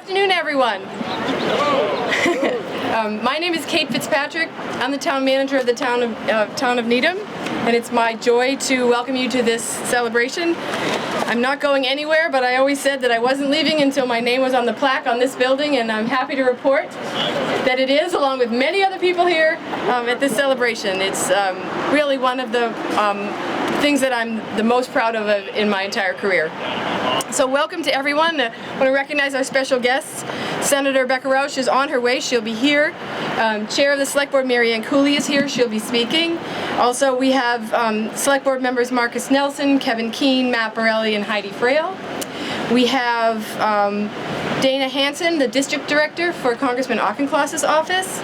afternoon, everyone. My name is Kate Fitpatrick. I'm the town manager of the town of Needham, and it's my joy to welcome you to this celebration. I'm not going anywhere, but I always said that I wasn't leaving until my name was on the plaque on this building, and I'm happy to report that it is, along with many other people here at this celebration. It's really one of the things that I'm the most proud of in my entire career. So welcome to everyone. I want to recognize our special guests. Senator Becca Rausch is on her way. She'll be here. Chair of the Select Board, Marianne Cooley, is here. She'll be speaking. Also, we have Select Board members Marcus Nelson, Kevin Keene, Matt Borelli, and Heidi Frail. We have Dana Hanson, the District Director for Congressman Auchincloss's office.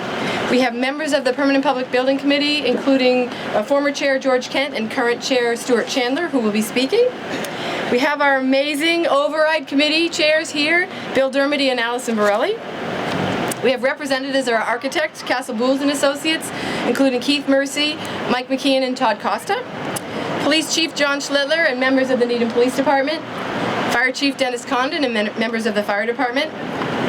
We have members of the Permanent Public Building Committee, including former Chair George Kent and current Chair Stuart Chandler, who will be speaking. We have our amazing Override Committee chairs here, Bill Dermody and Allison Borelli. We have representatives of our architects, Castle Bools and Associates, including Keith Mercy, Mike McKeon, and Todd Costa. Police Chief John Schlittler and members of the Needham Police Department. Fire Chief Dennis Condon and members of the Fire Department.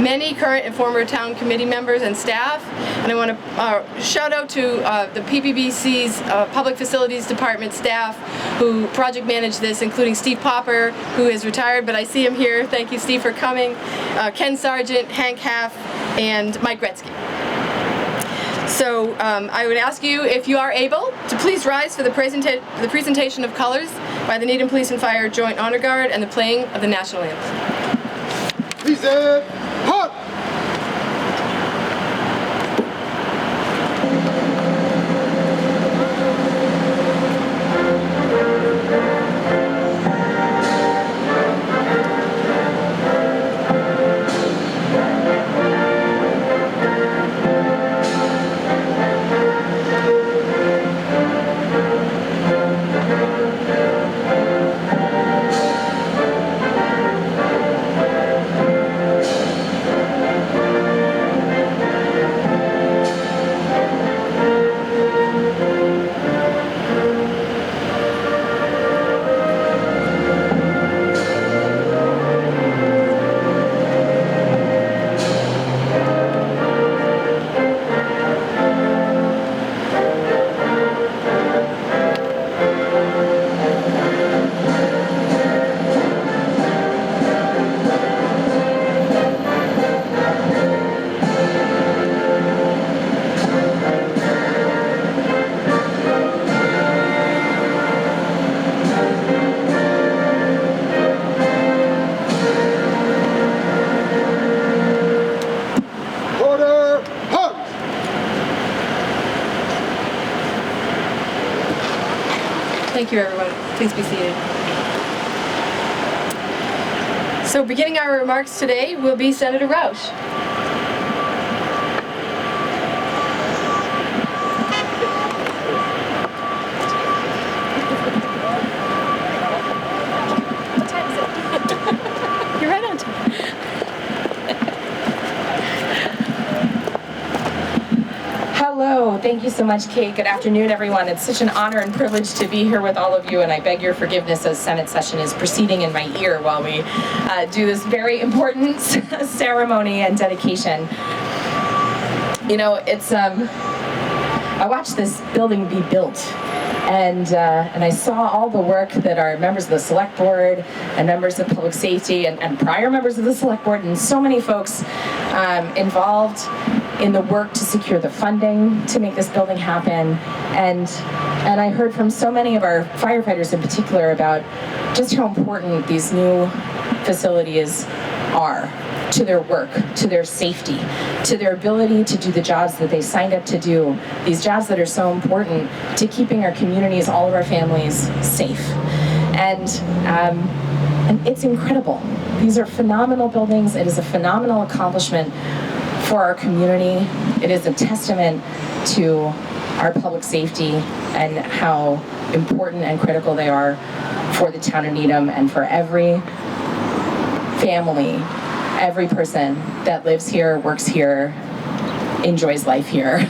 Many current and former town committee members and staff. And I want to shout out to the PPBC's Public Facilities Department staff who project managed this, including Steve Popper, who is retired, but I see him here. Thank you, Steve, for coming. Ken Sargent, Hank Half, and Mike Gretzky. So I would ask you, if you are able, to please rise for the presentation of colors by the Needham Police and Fire Joint Honor Guard and the playing of the National Anthem. Please, hot! Thank you, everyone. Please be seated. So beginning our remarks today will be Senator Rausch. What time is it? You're right on time. Hello, thank you so much, Kate. Good afternoon, everyone. It's such an honor and privilege to be here with all of you, and I beg your forgiveness as Senate session is proceeding in my ear while we do this very important ceremony and dedication. You know, it's, I watched this building be built, and I saw all the work that our members of the Select Board and members of Public Safety and prior members of the Select Board and so many folks involved in the work to secure the funding to make this building happen. And I heard from so many of our firefighters in particular about just how important these new facilities are to their work, to their safety, to their ability to do the jobs that they signed up to do, these jobs that are so important to keeping our communities, all of our families safe. And it's incredible. These are phenomenal buildings. It is a phenomenal accomplishment for our community. It is a testament to our public safety and how important and critical they are for the town of Needham and for every family, every person that lives here, works here, enjoys life here,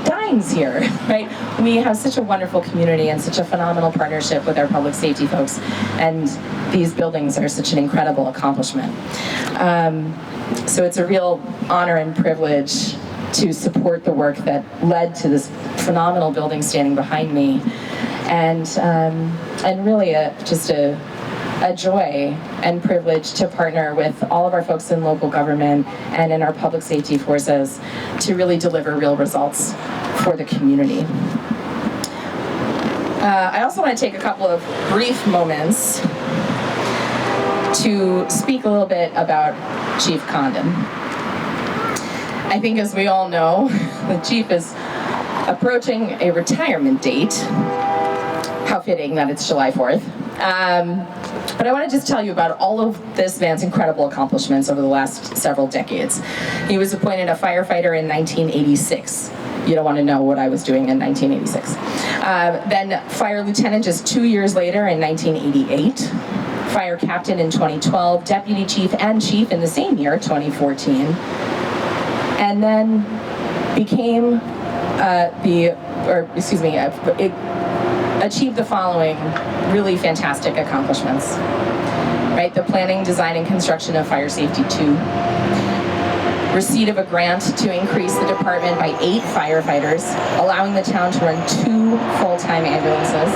dines here, right? We have such a wonderful community and such a phenomenal partnership with our public safety folks, and these buildings are such an incredible accomplishment. So it's a real honor and privilege to support the work that led to this phenomenal building standing behind me, and really just a joy and privilege to partner with all of our folks in local government and in our public safety forces to really deliver real results for the community. I also want to take a couple of brief moments to speak a little bit about Chief Condon. I think, as we all know, the Chief is approaching a retirement date. How fitting that it's July 4th. But I want to just tell you about all of this man's incredible accomplishments over the last several decades. He was appointed a firefighter in 1986. You don't want to know what I was doing in 1986. Then fire lieutenant just 2 years later in 1988. Fire captain in 2012, deputy chief and chief in the same year, 2014. And then became achieved the following really fantastic accomplishments. Right, the planning, design, and construction of Fire Safety 2. Receipt of a grant to increase the department by 8 firefighters, allowing the town to run 2 full-time ambulances.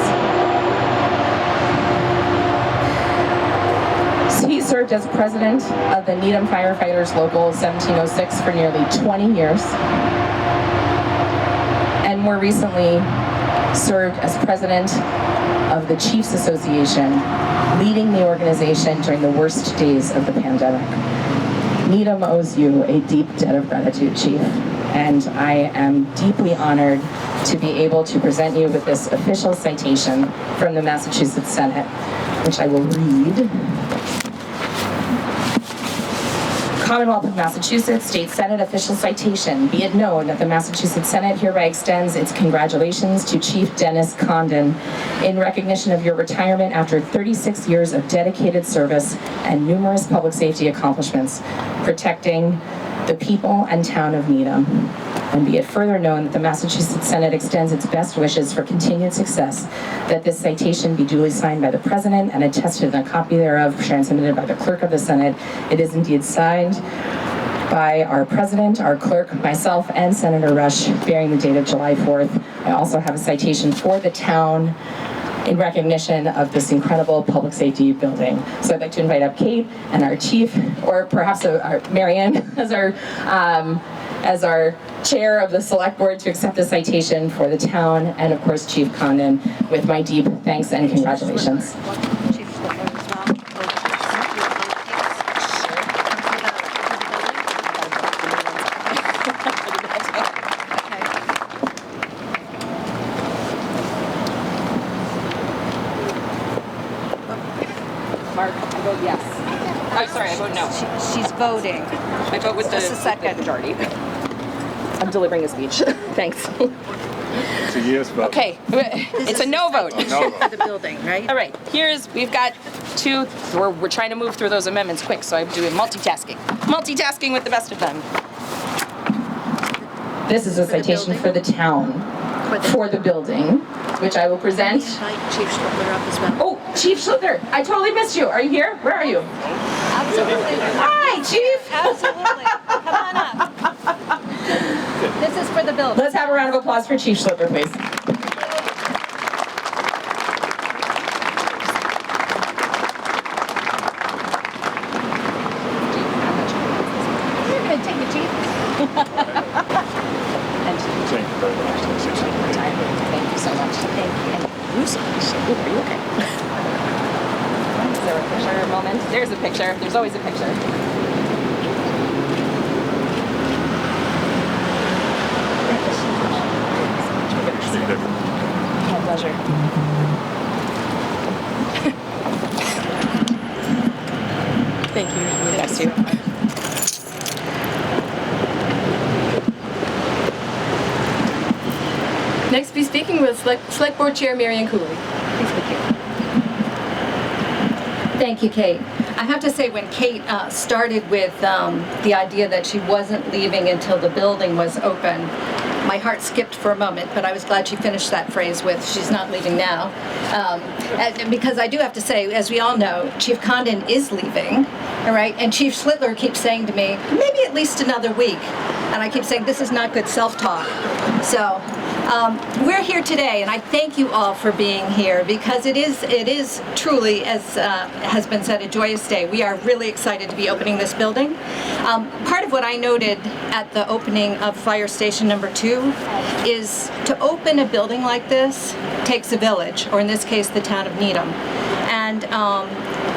He served as president of the Needham Firefighters Local 1706 for nearly 20 years. And more recently, served as president of the Chiefs Association, leading the organization during the worst days of the pandemic. Needham owes you a deep debt of gratitude, Chief, and I am deeply honored to be able to present you with this official citation from the Massachusetts Senate, which I will read. Commonwealth of Massachusetts State Senate official citation. Be it known that the Massachusetts Senate hereby extends its congratulations to Chief Dennis Condon in recognition of your retirement after 36 years of dedicated service and numerous public safety accomplishments, protecting the people and town of Needham. And be it further known that the Massachusetts Senate extends its best wishes for continued success, that this citation be duly signed by the President and attested in a copy thereof transmitted by the Clerk of the Senate. It is indeed signed by our President, our Clerk, myself, and Senator Rausch, bearing the date of July 4th. I also have a citation for the town in recognition of this incredible public safety building. So I'd like to invite up Kate and our Chief, or perhaps our Marianne as our chair of the select board to accept the citation for the town, and of course Chief Condon, with my deep thanks and congratulations. Chief Schlittler as well. Mark, I vote yes. Oh, sorry, I vote no. She's voting. I vote with Just a second. majority. I'm delivering a speech. Thanks. It's a yes vote. Okay, it's a no vote. No vote. For the building, right? All right, we've got 2, we're trying to move through those amendments quick, so I'm doing multitasking. Multitasking with the best of them. This is a citation for the town, for the building, which I will present. Invite Chief Schlittler up as well. Oh, Chief Schlittler, I totally missed you. Are you here? Where are you? Absolutely. Hi, Chief. Absolutely. Come on up. This is for the building. Let's have a round of applause for Chief Schlittler, please. You're good. Take it, Chief. And Thank you very much. thank you so much. Thank you. Ooh, are you okay? Is there a picture moment? There's a picture. There's always a picture. My pleasure. Thank you. Thanks too. Next to be speaking with Select Board Chair Marianne Cooley. Please begin. Thank you, Kate. I have to say, when Kate started with the idea that she wasn't leaving until the building was open, my heart skipped for a moment, but I was glad she finished that phrase with, she's not leaving now. Because I do have to say, as we all know, Chief Condon is leaving, all right? And Chief Schlittler keeps saying to me, maybe at least another week. And I keep saying, this is not good self-talk. So we're here today, and I thank you all for being here, because it is truly, as has been said, a joyous day. We are really excited to be opening this building. Part of what I noted at the opening of Fire Station number 2 is to open a building like this takes a village, or in this case, the town of Needham. And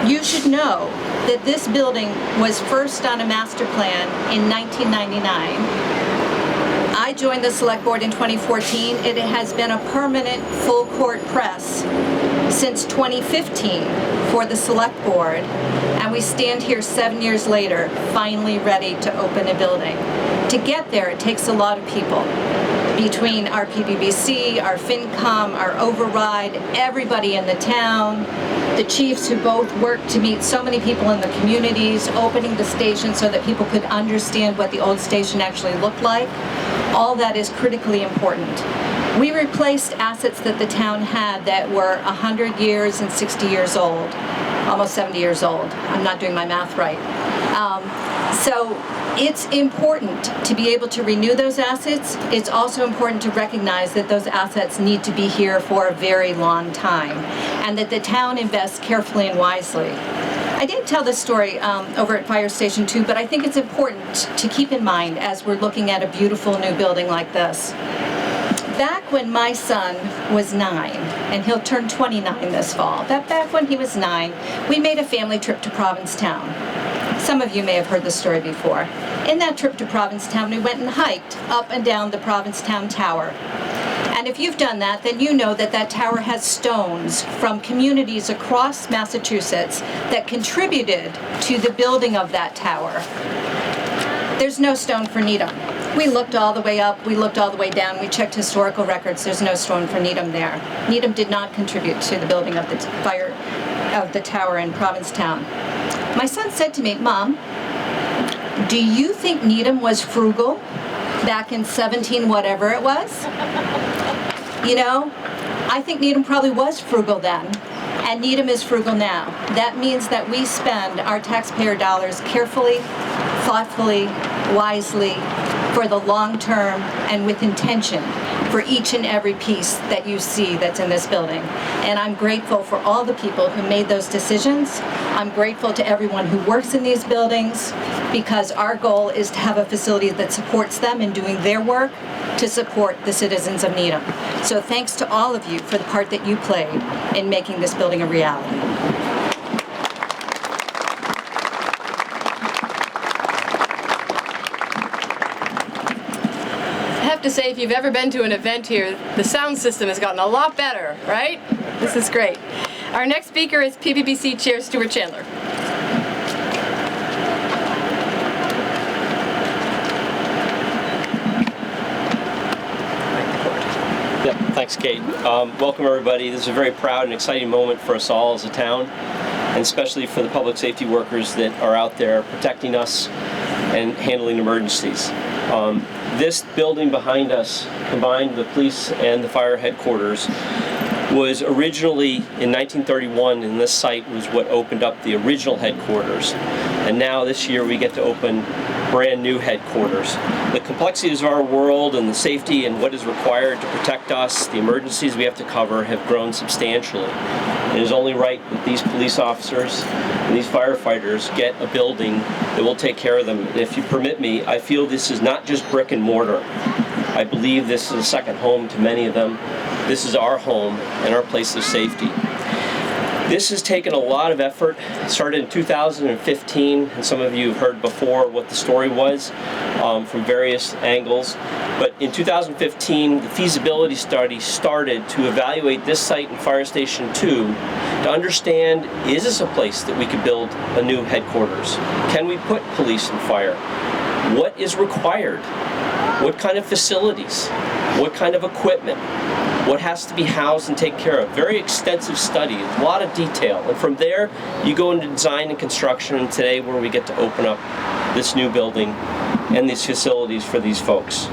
you should know that this building was first on a master plan in 1999. I joined the select board in 2014. It has been a permanent full court press since 2015 for the select board, and we stand here 7 years later, finally ready to open a building. To get there, it takes a lot of people. Between our PBBC, our FinCom, our override, everybody in the town, the chiefs who both worked to meet so many people in the communities, opening the station so that people could understand what the old station actually looked like. All that is critically important. We replaced assets that the town had that were 100 years and 60 years old, almost 70 years old. I'm not doing my math right. So it's important to be able to renew those assets. It's also important to recognize that those assets need to be here for a very long time, and that the town invests carefully and wisely. I didn't tell this story over at Fire Station 2, but I think it's important to keep in mind as we're looking at a beautiful new building like this. Back when my son was 9, and he'll turn 29 this fall, back when he was 9, we made a family trip to Provincetown. Some of you may have heard this story before. In that trip to Provincetown, we went and hiked up and down the Provincetown Tower. And if you've done that, then you know that that tower has stones from communities across Massachusetts that contributed to the building of that tower. There's no stone for Needham. We looked all the way up, we looked all the way down, we checked historical records, there's no stone for Needham there. Needham did not contribute to the building of the tower in Provincetown. My son said to me, Mom, do you think Needham was frugal back in 17 whatever it was? You know, I think Needham probably was frugal then, and Needham is frugal now. That means that we spend our taxpayer dollars carefully, thoughtfully, wisely, for the long term, and with intention for each and every piece that you see that's in this building. And I'm grateful for all the people who made those decisions. I'm grateful to everyone who works in these buildings, because our goal is to have a facility that supports them in doing their work to support the citizens of Needham. So thanks to all of you for the part that you played in making this building a reality. I have to say, if you've ever been to an event here, the sound system has gotten a lot better, right? This is great. Our next speaker is PBBC Chair Stuart Chandler. Yep, thanks, Kate. Welcome, everybody. This is a very proud and exciting moment for us all as a town, and especially for the public safety workers that are out there protecting us and handling emergencies. This building behind us, combined the police and the fire headquarters, was originally in 1931, and this site was what opened up the original headquarters. And now this year we get to open brand new headquarters. The complexities of our world and the safety and what is required to protect us, the emergencies we have to cover, have grown substantially. It is only right that these police officers and these firefighters get a building that will take care of them. And if you permit me, I feel this is not just brick and mortar. I believe this is a second home to many of them. This is our home and our place of safety. This has taken a lot of effort. It started in 2015, and some of you have heard before what the story was from various angles. But in 2015, the feasibility study started to evaluate this site in Fire Station 2 to understand, is this a place that we could build a new headquarters? Can we put police and fire? What is required? What kind of facilities? What kind of equipment? What has to be housed and taken care of? Very extensive study, a lot of detail. And from there, you go into design and construction, and today where we get to open up this new building and these facilities for these folks.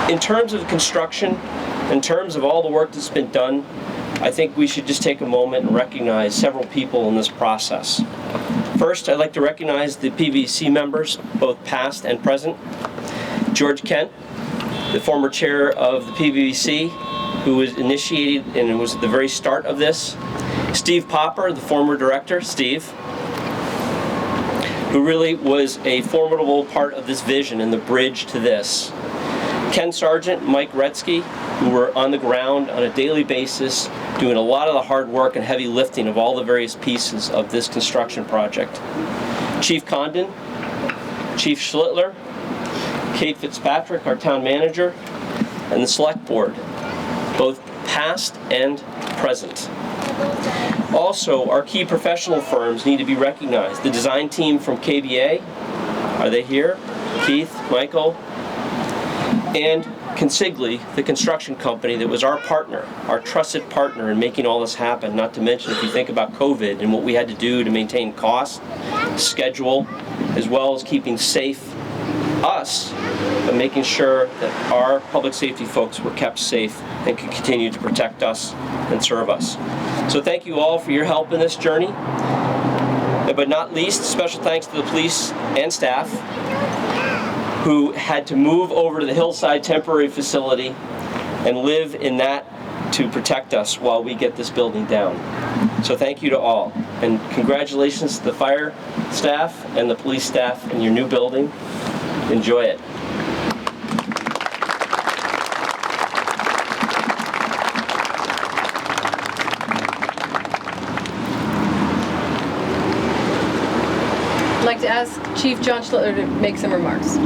In terms of construction, in terms of all the work that's been done, I think we should just take a moment and recognize several people in this process. First, I'd like to recognize the PVC members, both past and present. George Kent, the former chair of the PVC, who was initiated and was at the very start of this. Steve Popper, the former director, Steve, who really was a formidable part of this vision and the bridge to this. Ken Sargent, Mike Retzky, who were on the ground on a daily basis, doing a lot of the hard work and heavy lifting of all the various pieces of this construction project. Chief Condon, Chief Schlittler, Kate Fitpatrick, our town manager, and the select board, both past and present. Also, our key professional firms need to be recognized. The design team from KBA, are they here? Keith, Michael, and Consigli, the construction company that was our partner, our trusted partner in making all this happen. Not to mention, if you think about COVID and what we had to do to maintain cost, schedule, as well as keeping safe us, but making sure that our public safety folks were kept safe and could continue to protect us and serve us. So thank you all for your help in this journey. But not least, special thanks to the police and staff who had to move over to the Hillside temporary facility and live in that to protect us while we get this building down. So thank you to all. And congratulations to the fire staff and the police staff in your new building. Enjoy it. I'd like to ask Chief John Schlittler to make some remarks.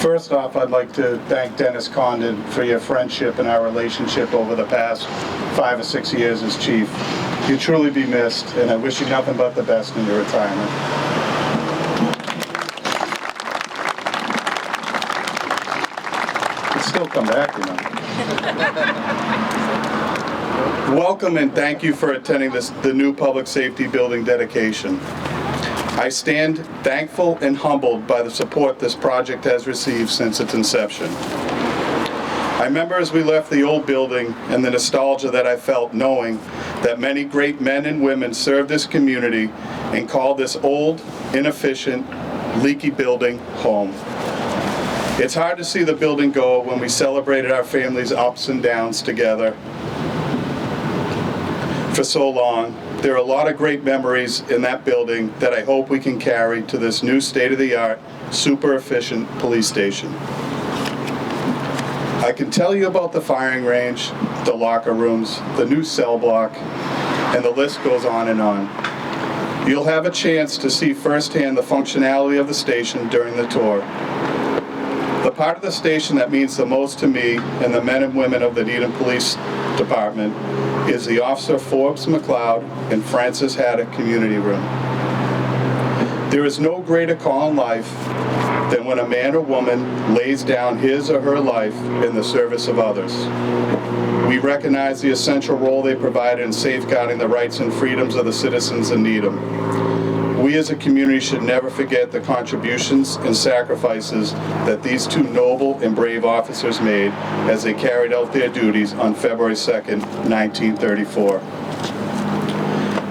First off, I'd like to thank Dennis Condon for your friendship and our relationship over the past 5 or 6 years as chief. You'll truly be missed, and I wish you nothing but the best in your retirement. You can still come back, you know. Welcome and thank you for attending the new public safety building dedication. I stand thankful and humbled by the support this project has received since its inception. I remember as we left the old building and the nostalgia that I felt knowing that many great men and women served this community and called this old, inefficient, leaky building home. It's hard to see the building go when we celebrated our family's ups and downs together for so long. There are a lot of great memories in that building that I hope we can carry to this new state-of-the-art, super efficient police station. I can tell you about the firing range, the locker rooms, the new cell block, and the list goes on and on. You'll have a chance to see firsthand the functionality of the station during the tour. The part of the station that means the most to me and the men and women of the Needham Police Department is the Officer Forbes McLeod and Francis Haddock Community Room. There is no greater call in life than when a man or woman lays down his or her life in the service of others. We recognize the essential role they provide in safeguarding the rights and freedoms of the citizens in Needham. We as a community should never forget the contributions and sacrifices that these two noble and brave officers made as they carried out their duties on February 2nd, 1934.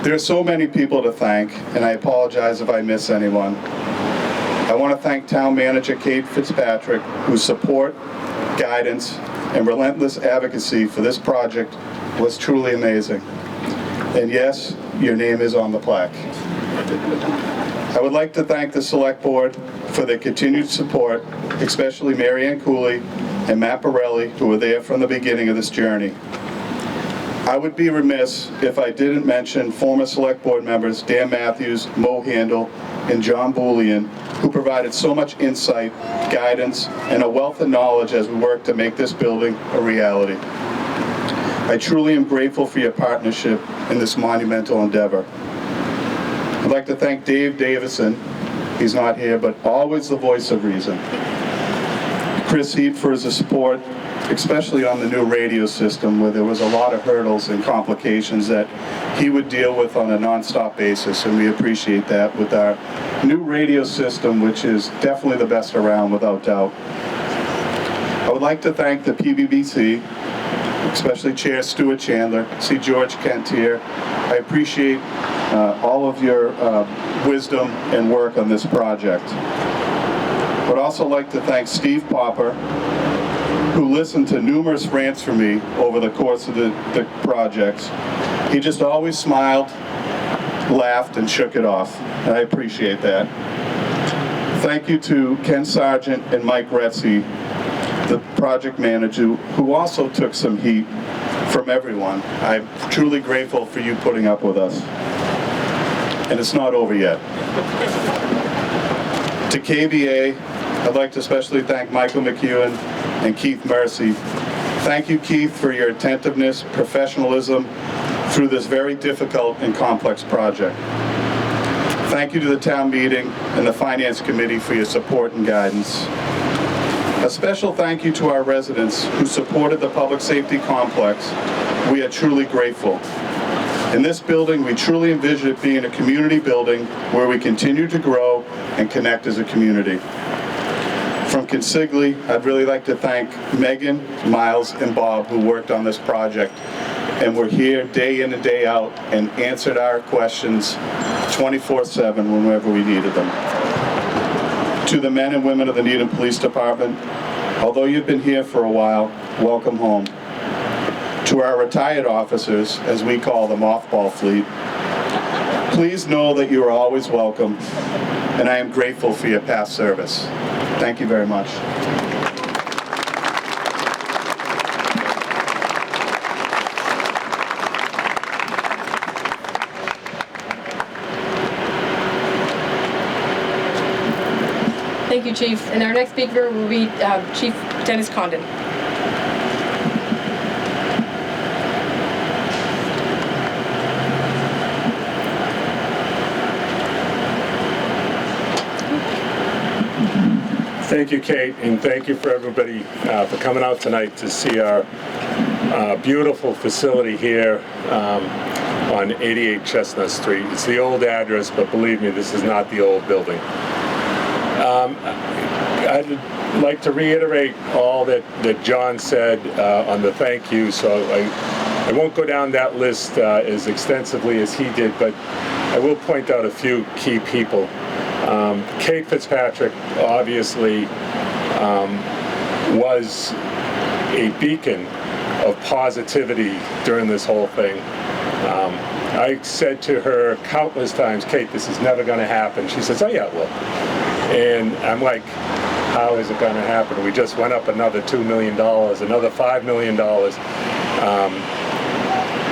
There are so many people to thank, and I apologize if I miss anyone. I want to thank Town Manager Kate Fitpatrick, whose support, guidance, and relentless advocacy for this project was truly amazing. And yes, your name is on the plaque. I would like to thank the Select Board for their continued support, especially Marianne Cooley and Matt Borelli, who were there from the beginning of this journey. I would be remiss if I didn't mention former Select Board members Dan Matthews, Mo Handel, and John Boulian, who provided so much insight, guidance, and a wealth of knowledge as we work to make this building a reality. I truly am grateful for your partnership in this monumental endeavor. I'd like to thank Dave Davison. He's not here, but always the voice of reason. Chris Heap for his support, especially on the new radio system where there was a lot of hurdles and complications that he would deal with on a non-stop basis, and we appreciate that with our new radio system, which is definitely the best around without doubt. I would like to thank the PBBC, especially Chair Stuart Chandler. See George Kent here. I appreciate all of your wisdom and work on this project. I would also like to thank Steve Popper, who listened to numerous rants from me over the course of the projects. He just always smiled, laughed, and shook it off, and I appreciate that. Thank you to Ken Sargent and Mike Retzi, the project manager, who also took some heat from everyone. I'm truly grateful for you putting up with us. And it's not over yet. To KBA, I'd like to especially thank Michael McEwen and Keith Mercy. Thank you, Keith, for your attentiveness, professionalism through this very difficult and complex project. Thank you to the town meeting and the Finance Committee for your support and guidance. A special thank you to our residents who supported the public safety complex. We are truly grateful. In this building, we truly envision it being a community building where we continue to grow and connect as a community. From consigli, I'd really like to thank Megan, Miles, and Bob who worked on this project and were here day in and day out and answered our questions 24/7 whenever we needed them. To the men and women of the Needham Police Department, although you've been here for a while, welcome home. To our retired officers, as we call the mothball fleet, please know that you are always welcome, and I am grateful for your past service. Thank you very much. Thank you, Chief. And our next speaker will be Chief Dennis Condon. Thank you, Kate, and thank you for everybody for coming out tonight to see our beautiful facility here on 88 Chestnut Street. It's the old address, but believe me, this is not the old building. I'd like to reiterate all that John said on the thank you, so I won't go down that list as extensively as he did, but I will point out a few key people. Kate Fitpatrick obviously was a beacon of positivity during this whole thing. I said to her countless times, Kate, this is never going to happen. She says, oh yeah, it will. And I'm like, how is it going to happen? We just went up another $2 million, another $5 million.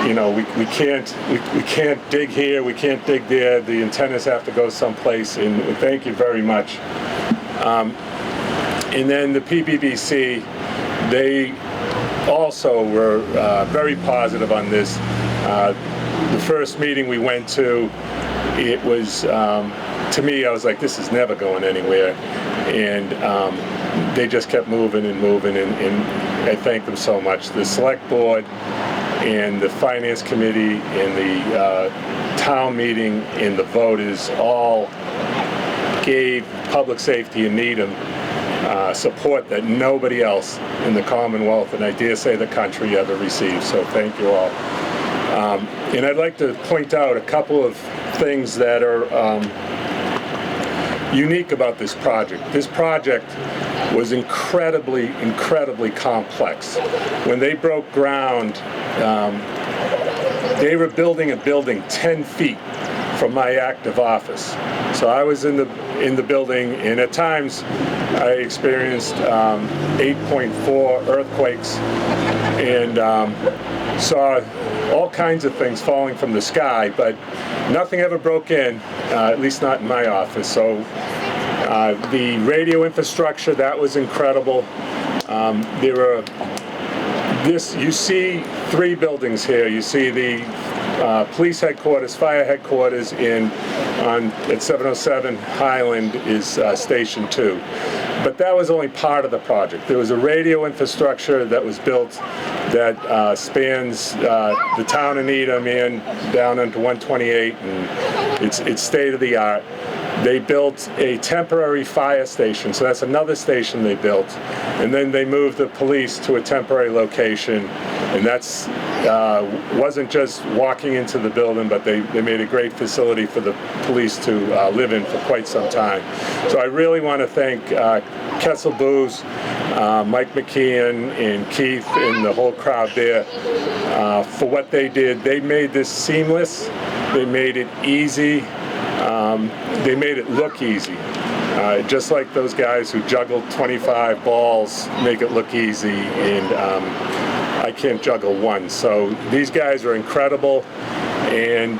You know, we can't dig here, we can't dig there. The antennas have to go someplace, and thank you very much. And then the PBBC, they also were very positive on this. The first meeting we went to, it was, to me, I was like, this is never going anywhere. And they just kept moving and moving, and I thank them so much. The select board and the finance committee and the town meeting and the voters all gave public safety in Needham support that nobody else in the Commonwealth, and I dare say the country, ever received. So thank you all. And I'd like to point out a couple of things that are unique about this project. This project was incredibly, incredibly complex. When they broke ground, they were building a building 10 feet from my active office. So I was in the building, and at times I experienced 8.4 earthquakes and saw all kinds of things falling from the sky, but nothing ever broke in, at least not in my office. So the radio infrastructure, that was incredible. There were you see 3 buildings here. You see the police headquarters, fire headquarters, at 707 Highland is Station 2. But that was only part of the project. There was a radio infrastructure that was built that spans the town of Needham and down into 128, and it's state of the art. They built a temporary fire station, so that's another station they built, and then they moved the police to a temporary location, and that's wasn't just walking into the building, but they made a great facility for the police to live in for quite some time. So I really want to thank Kessel Booze, Mike McKeon, and Keith, and the whole crowd there for what they did. They made this seamless. They made it easy. They made it look easy. Just like those guys who juggled 25 balls make it look easy, and I can't juggle one. So these guys are incredible, and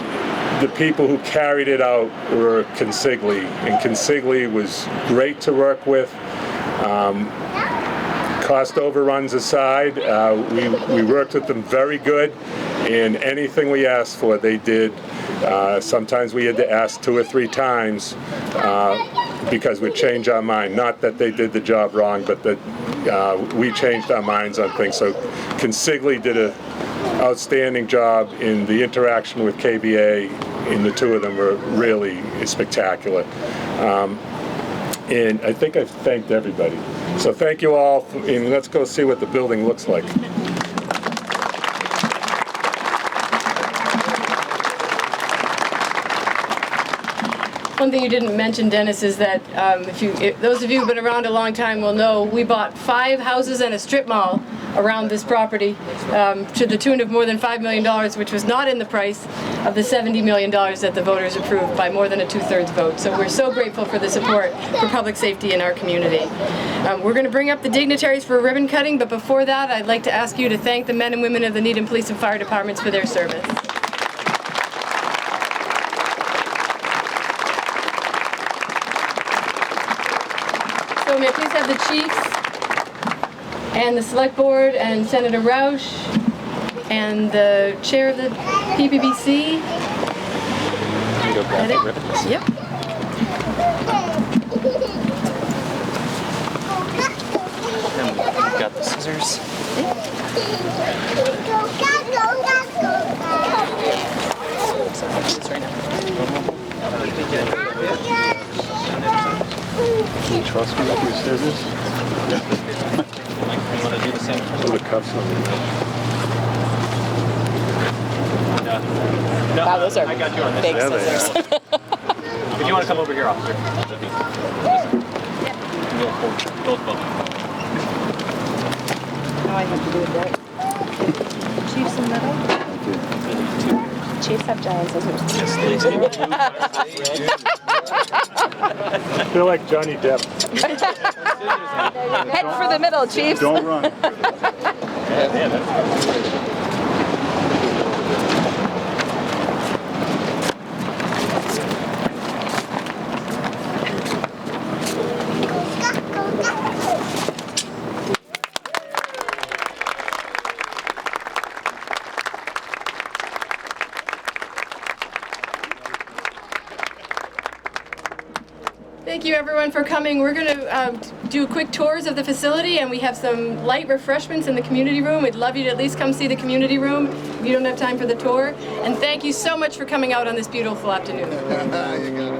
the people who carried it out were Consigli, and Consigli was great to work with. Cost overruns aside, we worked with them very good, and anything we asked for, they did. Sometimes we had to ask 2 or 3 times because we'd change our mind. Not that they did the job wrong, but that we changed our minds on things. So Consigli did an outstanding job in the interaction with KBA, and the 2 of them were really spectacular. And I think I've thanked everybody. So thank you all, and let's go see what the building looks like. One thing you didn't mention, Dennis, is that if those of you who've been around a long time will know, we bought 5 houses and a strip mall around this property to the tune of more than $5 million, which was not in the price of the $70 million that the voters approved by more than a 2/3 vote. So we're so grateful for the support for public safety in our community. We're going to bring up the dignitaries for ribbon cutting, but before that, I'd like to ask you to thank the men and women of the Needham Police and Fire Departments for their service. So may I please have the chiefs and the select board and Senator Rausch and the chair of the PPBC. Yep. We've got the scissors. Can you trust me with your scissors? You want to do the same? Put the cuffs on. No, Wow, those are I got you on this. big There they scissors. If you want to come over here, officer. We'll hold both. Now I have to do it right. Chiefs in the middle? Chiefs have giant scissors. I feel like Johnny Depp. Head for the middle, Chiefs. Don't run. Thank you everyone for coming. We're going to do quick tours of the facility, and we have some light refreshments in the community room. We'd love you to at least come see the community room if you don't have time for the tour. And thank you so much for coming out on this beautiful afternoon. You got it.